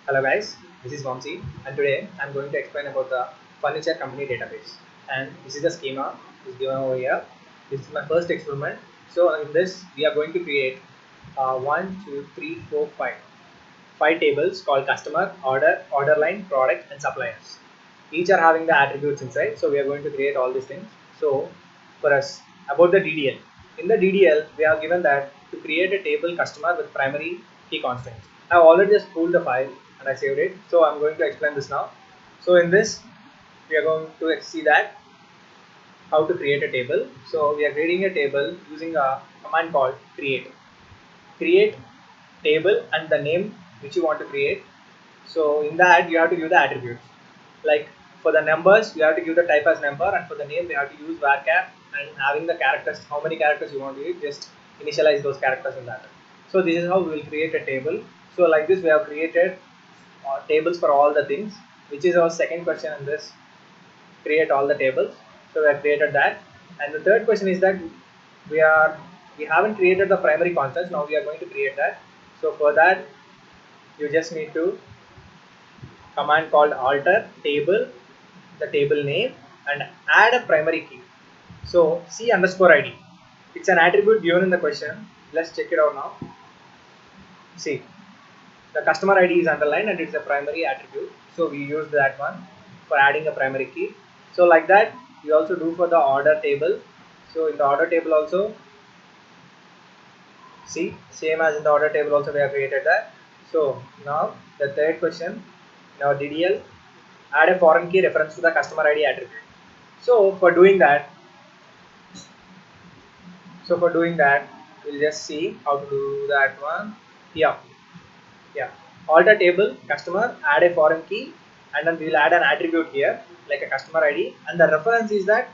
Hello guys, this is Vamsi and today I'm going to explain about the furniture company database, and this is the schema is given over here. This is my first experiment. So in this we are going to create one, two, three, four, five tables called customer, order line, product and suppliers. Each are having the attributes inside, so we are going to create all these things. So for us about the DDL, in the DDL we are given that to create a table customer with primary key constants. I have already just pulled the file and I saved it, so I'm going to explain this now. So in this we are going to see that how to create a table. So we are creating a table using a command called create table and the name which you want to create. So in that you have to give the attributes. Like for the numbers, you have to give the type as number, and for the name, you have to use varchar and having the characters, how many characters you want to use, just initialize those characters in that. So this is how we will create a table. So like this, we have created tables for all the things, which is our second question in this create all the tables. So we have created that, and the third question is that we are we haven't created the primary constants. Now we are going to create that. So for that, you just need to command called alter table, the table name, and add a primary key. So c underscore id, it's an attribute given in the question. Let's check it out now. See, the customer id is underlined and it's a primary attribute, so we use that one for adding a primary key. So like that we also do for the order table. So in the order table also, see, same as in the order table also we have created that. So now the third question, in our ddl, add a foreign key reference to the customer id attribute. So for doing that, we'll just see how to do that one. Yeah, yeah. Alter table customer, add a foreign key, and then we'll add an attribute here like a customer ID, and the reference is that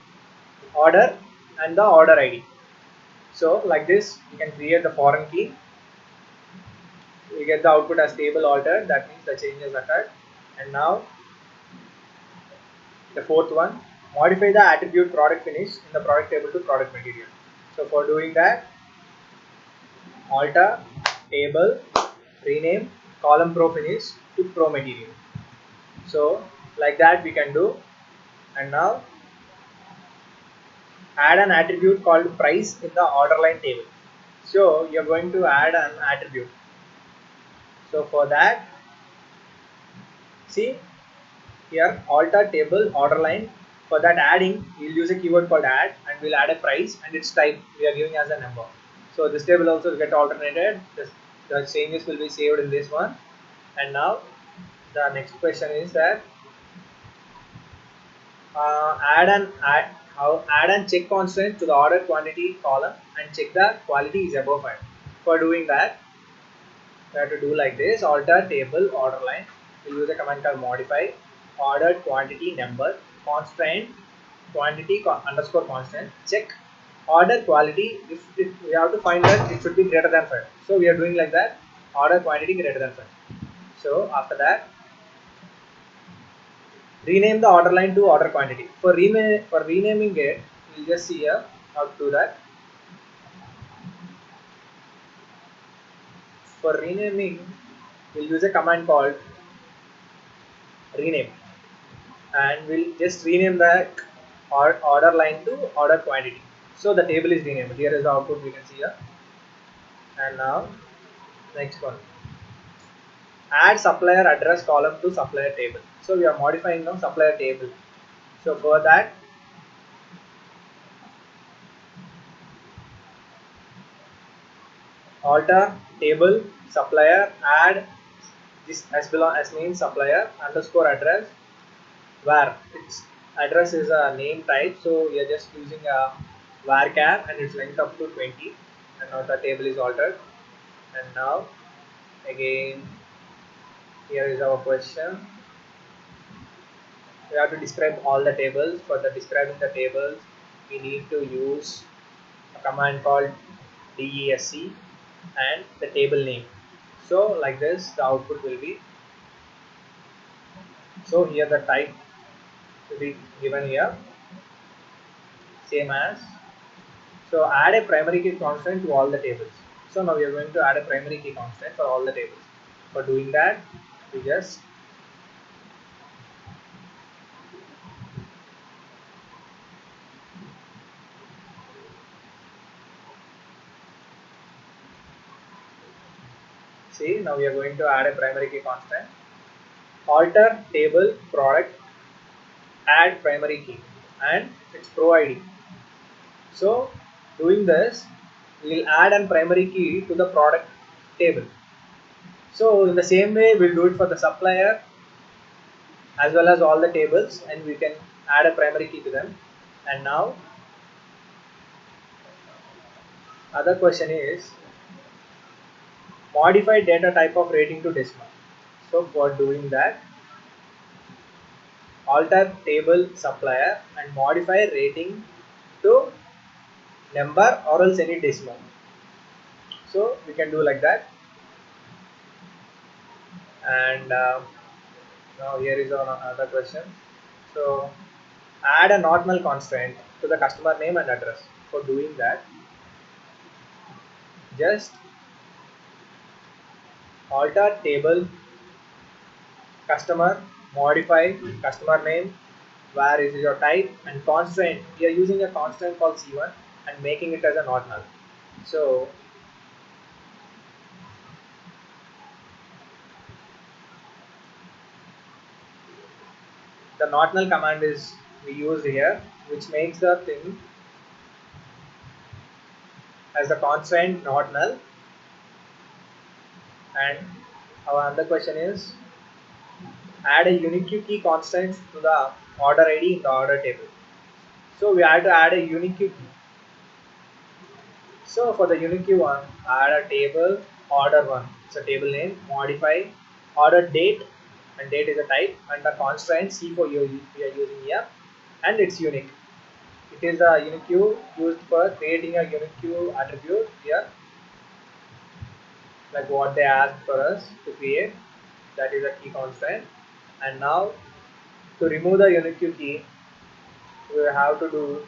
order and the order ID. So like this, you can create the foreign key. We get the output as table altered. That means the changes occurred. And now the fourth one, modify the attribute product finish in the product table to product material. So for doing that, alter table rename column pro finish to pro material. So like that we can do. And now add an attribute called price in the order line table. So you're going to add an attribute. So for that, see here, alter table order line. For that adding, we'll use a keyword called add, and we'll add a price and its type we are giving as a number. So this table also will get alternated. The changes will be saved in this one. And now the next question is that add and check constant to the order quantity column and check the quality is above 5. For doing that, we have to do like this: alter table order line. We use a command called modify ordered quantity number constraint underscore constant check order quality. If we have to find that it should be greater than 5, so we are doing like that: order quantity greater than 5. So after that, rename the order line to order quantity. For renaming it, we'll just see here how to do that. For renaming, we'll use a command called rename, and we'll just rename the order line to order quantity. So the table is renamed. Here is the output we can see here. And now next one, add supplier address column to supplier table. So we are modifying the supplier table. So for that, alter table supplier, add this as belong as means supplier underscore address, where its address is a name type, so we are just using a varchar and it's length up to 20. And now the table is altered. And now again, here is our question. We have to describe all the tables. For the describing the tables, we need to use a command called desc and the table name. So like this the output will be. So here the type will be given here, same as. So add a primary key constant to all the tables. So now we are going to add a primary key constant for all the tables. For doing that, we just see, now we are going to add a primary key constant. Alter table product, add primary key and its pro id. So doing this, we will add a primary key to the product table. So in the same way, we'll do it for the supplier as well as all the tables, and we can add a primary key to them. And now other question is modify data type of rating to decimal. So for doing that, alter table supplier and modify rating to number or else any decimal. So we can do like that. And now here is another question. So add a not null constraint to the customer name and address. For doing that, just alter table customer, modify customer name, where is your type, and constraint. We are using a constant called C1 and making it as a not null. So the not null command is we use here, which makes the thing as the constant not null. And our other question is add a unique key constant to the order ID in the order table. So we have to add a unique key. So for the unique one, add a table order one. It's a table name. Modify order date, and date is a type, and the constraint C for you we are using here, and it's unique. It is a unique used for creating a unique attribute here, like what they asked for us to create. That is a key constant. And now to remove the unique key, we have to do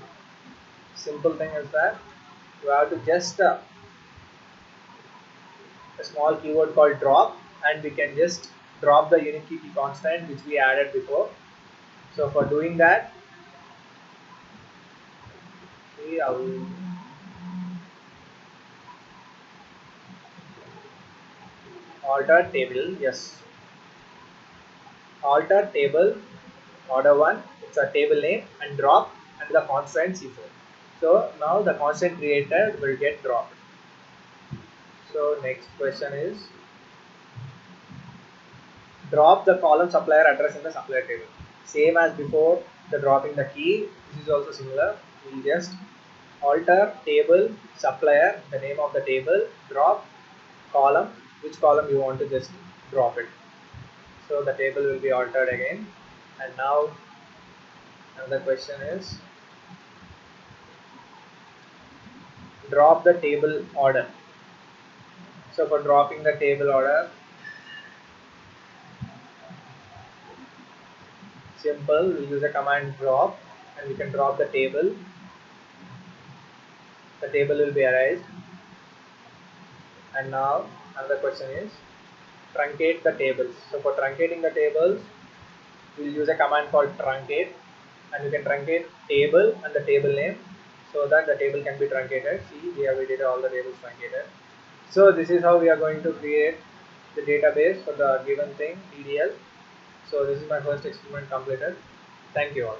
simple thing is that we have to just a small keyword called drop, and we can just drop the unique key constant which we added before. So for doing that, see I will alter table, yes, alter table order one, it's a table name, and drop and the constant C4. So now the constant created will get dropped. So next question is drop the column supplier address in the supplier table. Same as before, the dropping the key, this is also similar. We'll just alter table supplier, the name of the table, drop column, which column you want to just drop it. So the table will be altered again. And now another question is drop the table order. So for dropping the table order, simple, we'll use a command drop, and we can drop the table. The table will be erased. And now another question is truncate the tables. So for truncating the tables, we'll use a command called truncate, and you can truncate table and the table name so that the table can be truncated. See, we have did all the tables truncated. So this is how we are going to create the database for the given thing, DDL. So this is my first experiment completed. Thank you all.